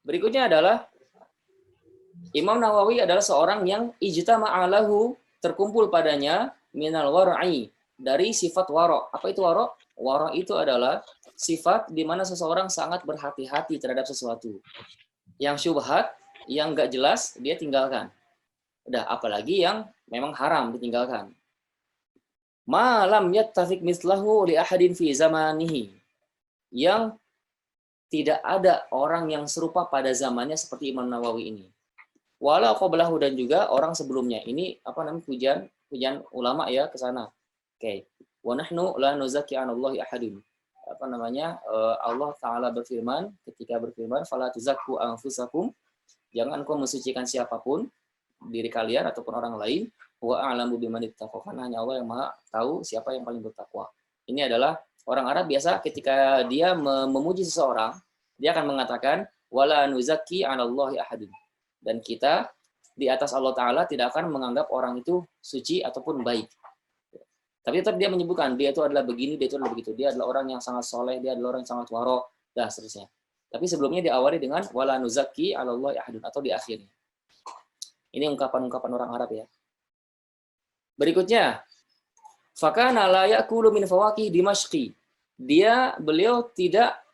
Berikutnya adalah Imam Nawawi adalah seorang yang ijtama'alahu, terkumpul padanya minal war'i, dari sifat waro'. Apa itu waro'? Waro' itu adalah sifat di mana seseorang sangat berhati-hati terhadap sesuatu. Yang syubhat, yang nggak jelas, dia tinggalkan. Udah, apalagi yang memang haram ditinggalkan. Malam yattafiq mislahu li ahadin fi zamanihi. Yang tidak ada orang yang serupa pada zamannya seperti Imam Nawawi ini. Walau qablahu, dan juga orang sebelumnya. Ini apa namanya, pujian ulama ya ke sana. Oke. Wa nahnu la nuzakki 'alallahi ahadin. Apa namanya? Allah taala berfirman, ketika berfirman fala tuzakku anfusakum, jangan kau mensucikan siapapun, diri kalian ataupun orang lain. Wa a'lamu biman ittaqa, hanya Allah yang Maha tahu siapa yang paling bertakwa. Ini adalah orang Arab biasa ketika dia memuji seseorang, dia akan mengatakan wala nuzakki 'alallahi ahadin. Dan kita di atas Allah Ta'ala tidak akan menganggap orang itu suci ataupun baik. Tapi tetap dia menyebutkan, dia itu adalah begini, dia itu adalah begitu. Dia adalah orang yang sangat soleh, dia adalah orang yang sangat waro, dan seterusnya. Tapi sebelumnya diawali dengan wala nuzakki 'alallahi ahadun, atau di akhirnya. Ini ungkapan-ungkapan orang Arab ya. Berikutnya, fakana la ya'kulu min fawaqih Dimashqi. Beliau tidak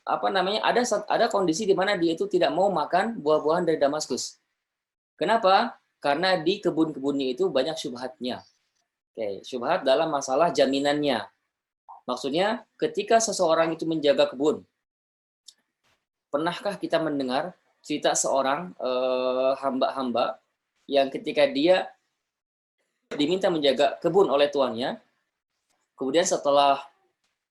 ada kondisi di mana dia itu tidak mau makan buah-buahan dari Damaskus. Kenapa? Karena di kebun-kebunnya itu banyak syubhatnya. Oke, syubhat dalam masalah jaminannya. Maksudnya, ketika seseorang itu menjaga kebun, pernahkah kita mendengar cerita seorang hamba-hamba yang ketika dia diminta menjaga kebun oleh tuannya, kemudian setelah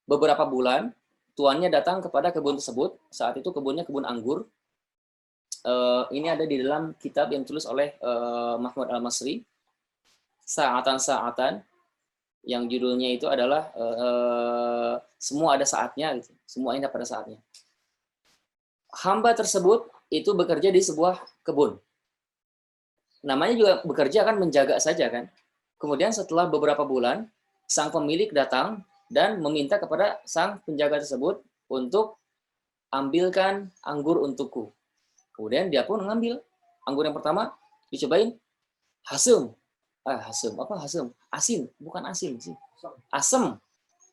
beberapa bulan, tuannya datang kepada kebun tersebut. Saat itu kebunnya kebun anggur. Ini ada di dalam kitab yang ditulis oleh Mahmud Al-Masri, Sa'atan-Sa'atan, yang judulnya itu adalah semua ada saatnya, gitu. Semua indah pada saatnya. Hamba tersebut itu bekerja di sebuah kebun. Namanya juga bekerja kan, menjaga saja kan. Kemudian setelah beberapa bulan, sang pemilik datang dan meminta kepada sang penjaga tersebut untuk ambilkan anggur untukku. Kemudian dia pun mengambil anggur yang pertama, dicobain, hasem. Hasem, apa hasem? Asin, bukan asin sih. Asem,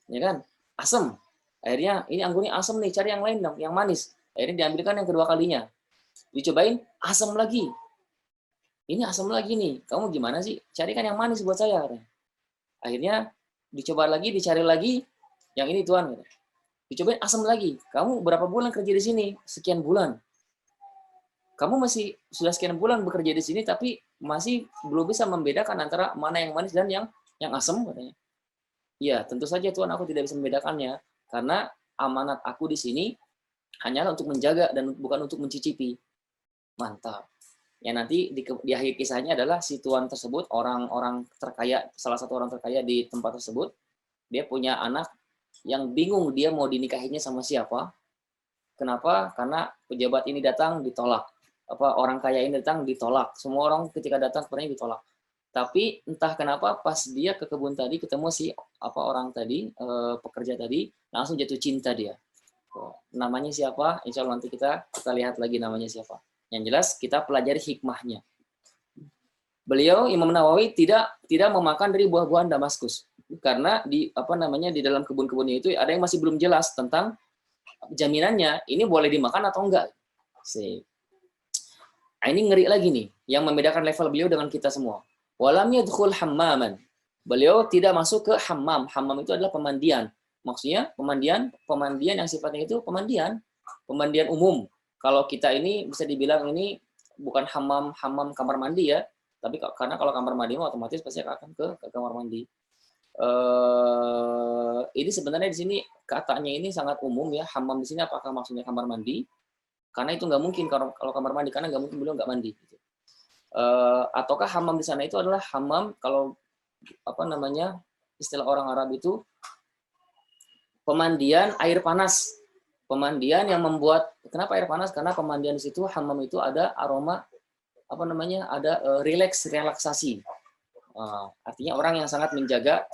ya kan? Asem. Akhirnya ini anggurnya asem nih, cari yang lain dong, yang manis. Akhirnya diambilkan yang kedua kalinya. Dicobain, asem lagi. Ini asem lagi nih, kamu gimana sih? Carikan yang manis buat saya. Akhirnya dicoba lagi, dicari lagi, yang ini tuan. Dicobain asam lagi. Kamu berapa bulan kerja di sini? Sekian bulan. Kamu masih sudah sekian bulan bekerja di sini, tapi masih belum bisa membedakan antara mana yang manis dan yang asam, katanya. Iya, tentu saja tuan, aku tidak bisa membedakannya, karena amanat aku di sini hanyalah untuk menjaga dan bukan untuk mencicipi. Mantap. Ya, nanti di akhir kisahnya adalah si tuan tersebut, orang-orang terkaya, salah satu orang terkaya di tempat tersebut, dia punya anak yang bingung dia mau dinikahinya sama siapa. Kenapa? Karena pejabat ini datang ditolak. Orang kaya ini datang ditolak. Semua orang ketika datang sebenarnya ditolak. Tapi entah kenapa pas dia ke kebun tadi ketemu si orang tadi, pekerja tadi, langsung jatuh cinta dia. Namanya siapa? Insya Allah nanti kita lihat lagi namanya siapa. Yang jelas kita pelajari hikmahnya. Beliau Imam Nawawi tidak memakan dari buah-buahan Damaskus, karena di dalam kebun-kebunnya itu ada yang masih belum jelas tentang jaminannya ini boleh dimakan atau enggak. Nah, ini ngeri lagi nih, yang membedakan level beliau dengan kita semua. Walam yadkhul hammaman. Beliau tidak masuk ke hammam. Hammam itu adalah pemandian. Maksudnya pemandian yang sifatnya itu pemandian umum. Kalau kita ini bisa dibilang ini bukan hammam kamar mandi ya, tapi karena kalau kamar mandi otomatis pasti akan ke kamar mandi. Ini sebenarnya di sini katanya ini sangat umum ya. Hammam di sini apakah maksudnya kamar mandi? Karena itu nggak mungkin kalau kamar mandi, karena nggak mungkin beliau nggak mandi. Ataukah hammam di sana itu adalah hammam, kalau istilah orang Arab itu pemandian air panas. Pemandian yang membuat, kenapa air panas? Karena pemandian di situ, hammam itu ada aroma, ada relaksasi. Artinya orang yang sangat menjaga,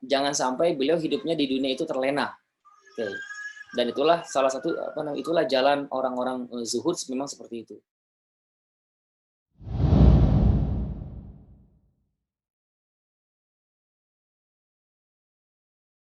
jangan sampai beliau hidupnya di dunia itu terlena. Oke. Dan itulah salah satu itulah jalan orang-orang zuhud memang seperti itu.